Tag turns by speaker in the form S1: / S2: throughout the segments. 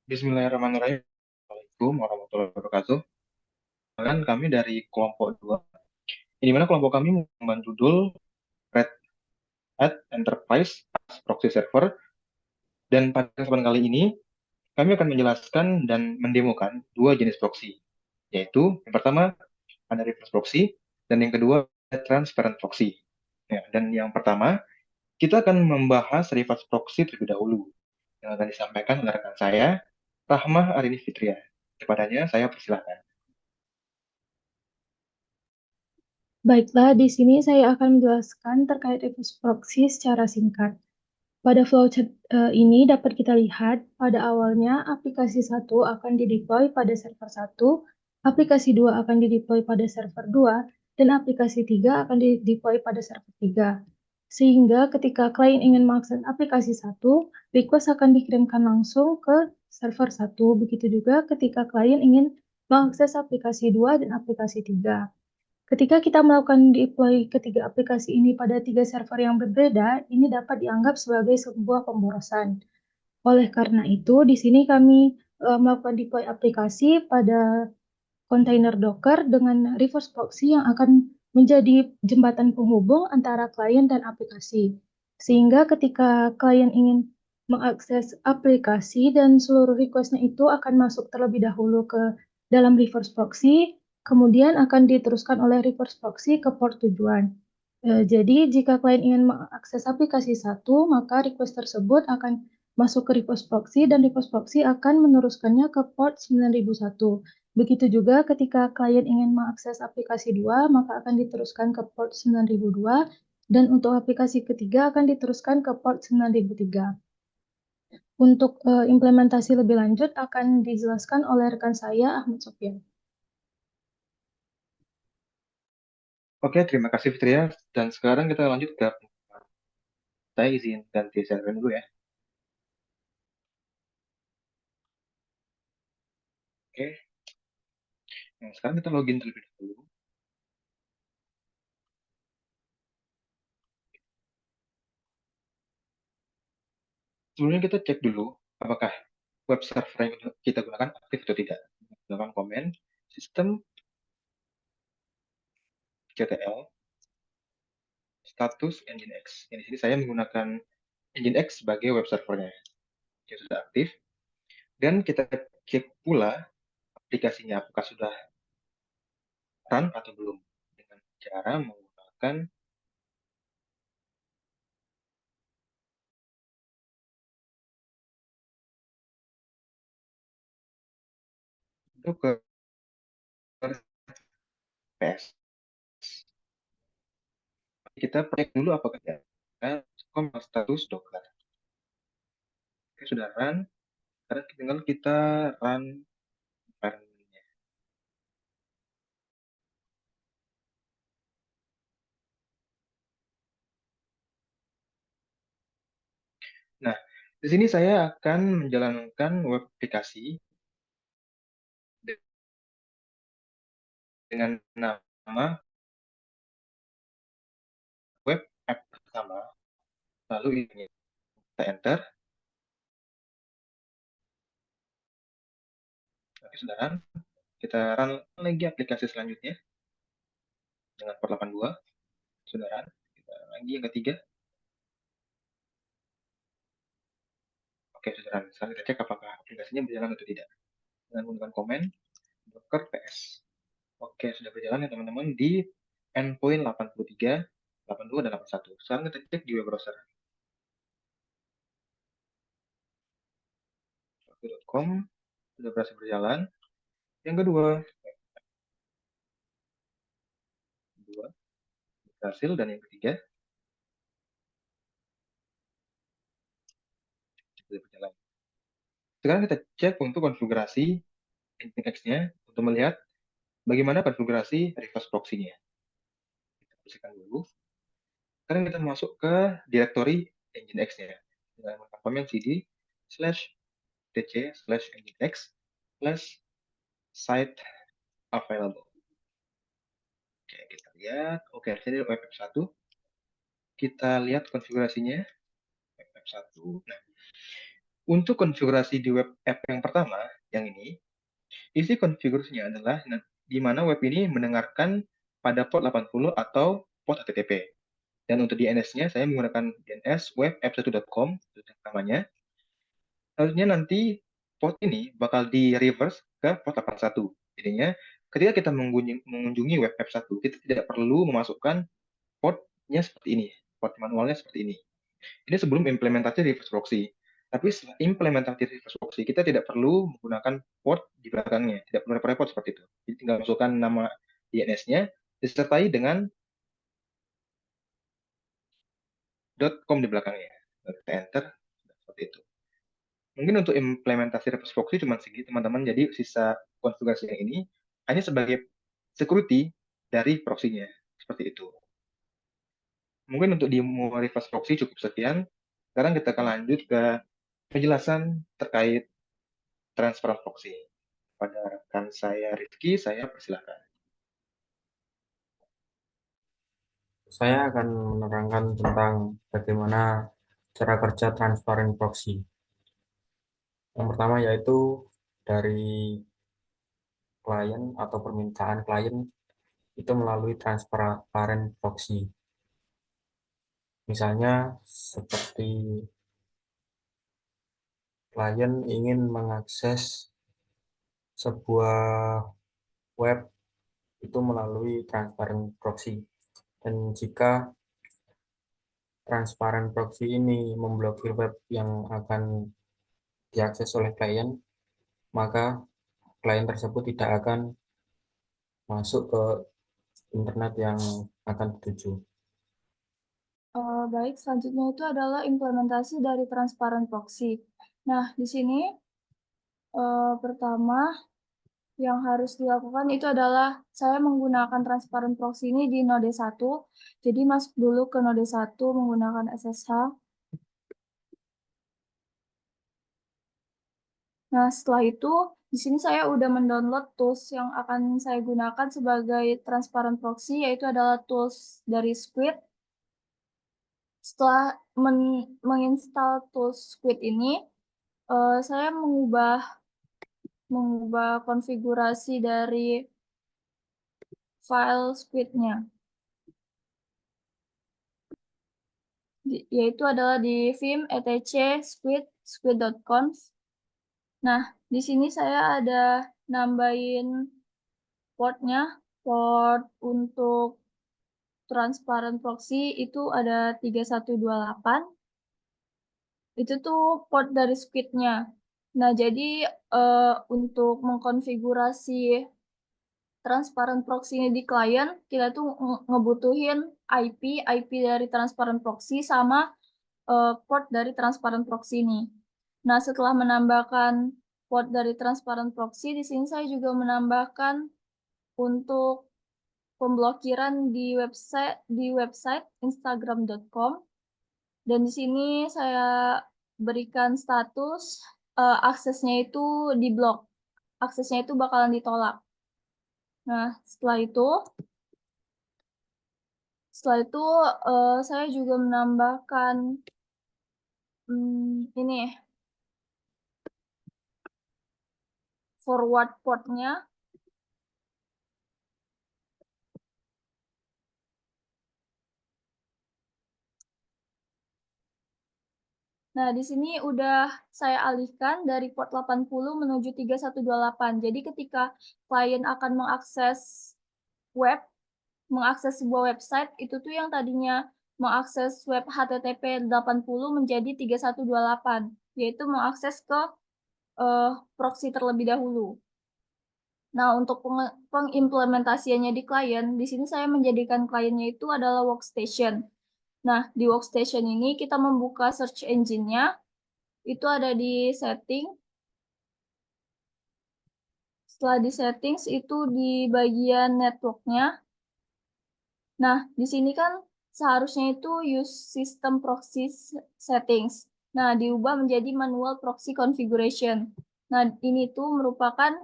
S1: Bismillahirrahmanirrahim. Assalamualaikum warahmatullahi wabarakatuh. Kalian kami dari kelompok 2. Ini mana kelompok kami mengembangkan judul Red Hat Enterprise as Proxy Server. Dan pada kesempatan kali ini, kami akan menjelaskan dan mendemokan dua jenis proxy, yaitu yang pertama ada reverse proxy, dan yang kedua ada transparent proxy. Ya, dan yang pertama, kita akan membahas reverse proxy terlebih dahulu, yang akan disampaikan oleh rekan saya, Rahmah Arini Fitria. Kepadanya, saya persilahkan.
S2: Baiklah, di sini saya akan menjelaskan terkait reverse proxy secara singkat. Pada flowchart ini dapat kita lihat pada awalnya aplikasi 1 akan dideploy pada server 1, aplikasi 2 akan dideploy pada server 2, dan aplikasi 3 akan dideploy pada server 3. Sehingga ketika klien ingin mengakses aplikasi 1, request akan dikirimkan langsung ke server 1. Begitu juga ketika klien ingin mengakses aplikasi 2 dan aplikasi 3. Ketika kita melakukan deploy ketiga aplikasi ini pada tiga server yang berbeda, ini dapat dianggap sebagai sebuah pemborosan. Oleh karena itu, di sini kami melakukan deploy aplikasi pada kontainer Docker dengan reverse proxy yang akan menjadi jembatan penghubung antara klien dan aplikasi. Sehingga ketika klien ingin mengakses aplikasi dan seluruh request-nya itu akan masuk terlebih dahulu ke dalam reverse proxy, kemudian akan diteruskan oleh reverse proxy ke port tujuan. Jadi, jika klien ingin mengakses aplikasi 1, maka request tersebut akan masuk ke reverse proxy dan reverse proxy akan meneruskannya ke port 9001. Begitu juga ketika klien ingin mengakses aplikasi 2, maka akan diteruskan ke port 9002 dan untuk aplikasi ketiga akan diteruskan ke port 9003. Untuk implementasi lebih lanjut akan dijelaskan oleh rekan saya Ahmad Sofyan.
S1: Oke, terima kasih Fitria. Dan sekarang kita lanjut ke saya izin ganti server dulu ya. Oke, nah, sekarang kita login terlebih dahulu. Sebelumnya kita cek dulu apakah web server yang kita gunakan aktif atau tidak. Gunakan komen sistem CTL status Nginx. Di sini saya menggunakan Nginx sebagai web servernya. Yang sudah aktif. Dan kita cek pula aplikasinya apakah sudah run atau belum dengan cara menggunakan Docker PS. Kita cek dulu apakah ada status Docker. Oke, sudah run. Sekarang tinggal kita run environment-nya. Nah, di sini saya akan menjalankan web aplikasi dengan nama web app pertama. Lalu ini kita enter. Oke, sudah run. Kita run lagi aplikasi selanjutnya dengan port 82. Sudah run. Kita lagi yang ketiga. Oke, sudah run. Sekarang kita cek apakah aplikasinya berjalan atau tidak. Dengan menggunakan komen docker ps. Oke, sudah berjalan ya teman-teman di endpoint 83, 82, dan 81. Sekarang kita cek di web browser. .com sudah berhasil berjalan. Yang kedua berhasil, dan yang ketiga sudah berjalan. Sekarang kita cek untuk konfigurasi Nginx-nya untuk melihat bagaimana konfigurasi reverse proxy-nya. Kita bersihkan dulu. Sekarang kita masuk ke directory Nginx-nya dengan menggunakan command cd /dc/nginx /site available. Oke, kita lihat. Oke, jadi web app 1. Kita lihat konfigurasinya. Web app 1. Nah, Untuk konfigurasi di web app yang pertama, yang ini, isi konfigurasinya adalah di mana web ini mendengarkan pada port 80 atau port HTTP. Dan untuk DNS-nya, saya menggunakan DNS webapp1.com, itu namanya. Harusnya nanti port ini bakal di reverse ke port 81. Jadinya, ketika kita mengunjungi web app 1, kita tidak perlu memasukkan portnya seperti ini, port manualnya seperti ini. Ini sebelum implementasi reverse proxy. Tapi setelah implementasi reverse proxy, kita tidak perlu menggunakan port di belakangnya. Tidak perlu repot-repot seperti itu. Jadi tinggal masukkan nama DNS-nya, disertai dengan .com di belakangnya. Kita enter, seperti itu. Mungkin untuk implementasi reverse proxy cuma segitu, teman-teman. Jadi sisa konfigurasi yang ini hanya sebagai security dari proxy-nya. Seperti itu. Mungkin untuk di reverse proxy cukup sekian. Sekarang kita akan lanjut ke penjelasan terkait transparan proxy. Pada rekan saya Rizky, saya persilahkan.
S3: Saya akan menerangkan tentang bagaimana cara kerja transparent proxy. Yang pertama yaitu dari klien atau permintaan klien itu melalui transparent proxy. Misalnya seperti klien ingin mengakses sebuah web itu melalui transparent proxy. Dan jika transparent proxy ini memblokir web yang akan diakses oleh klien, maka klien tersebut tidak akan masuk ke internet yang akan dituju.
S2: Baik, selanjutnya itu adalah implementasi dari transparent proxy. Nah, di sini pertama yang harus dilakukan itu adalah saya menggunakan transparent proxy ini di node 1. Jadi masuk dulu ke node 1 menggunakan SSH. Nah, setelah itu di sini saya udah mendownload tools yang akan saya gunakan sebagai transparent proxy, yaitu adalah tools dari Squid. Setelah menginstal tools Squid ini, saya mengubah konfigurasi dari file Squid-nya, yaitu adalah di vim etc squid.conf. Nah, di sini saya ada nambahin portnya. Port untuk transparent proxy itu ada 3128. Itu tuh port dari Squid-nya. Nah, jadi untuk mengkonfigurasi transparent proxy ini di klien, kita tuh ngebutuhin IP dari transparent proxy sama port dari transparent proxy ini. Nah, setelah menambahkan port dari transparent proxy, di sini saya juga menambahkan untuk pemblokiran di website instagram.com. Dan di sini saya berikan status aksesnya itu diblok. Aksesnya itu bakalan ditolak. Nah, setelah itu saya juga menambahkan ini forward portnya. Nah, di sini udah saya alihkan dari port 80 menuju 3128. Jadi ketika klien akan mengakses sebuah website, itu tuh yang tadinya mengakses web HTTP 80 menjadi 3128, yaitu mengakses ke proxy terlebih dahulu. Nah, untuk pengimplementasiannya di klien, di sini saya menjadikan kliennya itu adalah workstation. Nah, di workstation ini kita membuka search engine-nya, itu ada di setting. Setelah di settings, itu di bagian network-nya. Nah, di sini kan seharusnya itu use system proxy settings. Nah, diubah menjadi manual proxy configuration. Nah, ini tuh merupakan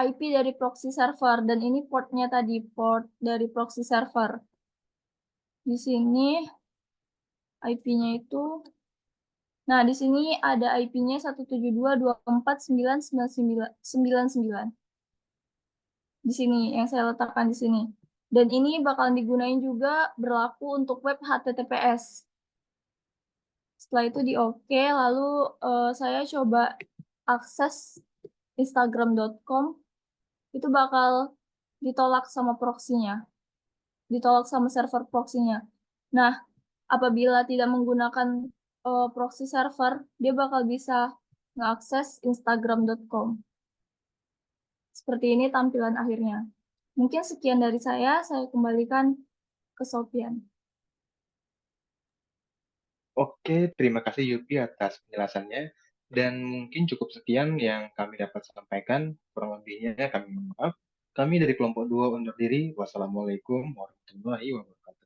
S2: IP dari proxy server, dan ini portnya tadi, port dari proxy server. Di sini IP-nya itu
S4: Nah, di sini ada IP-nya 172.24.999. Di sini yang saya letakkan di sini. Dan ini bakalan digunain juga berlaku untuk web HTTPS. Setelah itu di oke, lalu saya coba akses instagram.com, itu bakal ditolak sama proxy-nya, ditolak sama server proxy-nya. Nah, apabila tidak menggunakan proxy server, dia bakal bisa mengakses instagram.com. Seperti ini tampilan akhirnya. Mungkin sekian dari saya kembalikan ke Sofian.
S1: Oke, terima kasih Yupi atas penjelasannya. Dan mungkin cukup sekian yang kami dapat sampaikan. Kurang lebihnya kami mohon maaf. Kami dari kelompok 2 undur diri. Wassalamualaikum warahmatullahi wabarakatuh.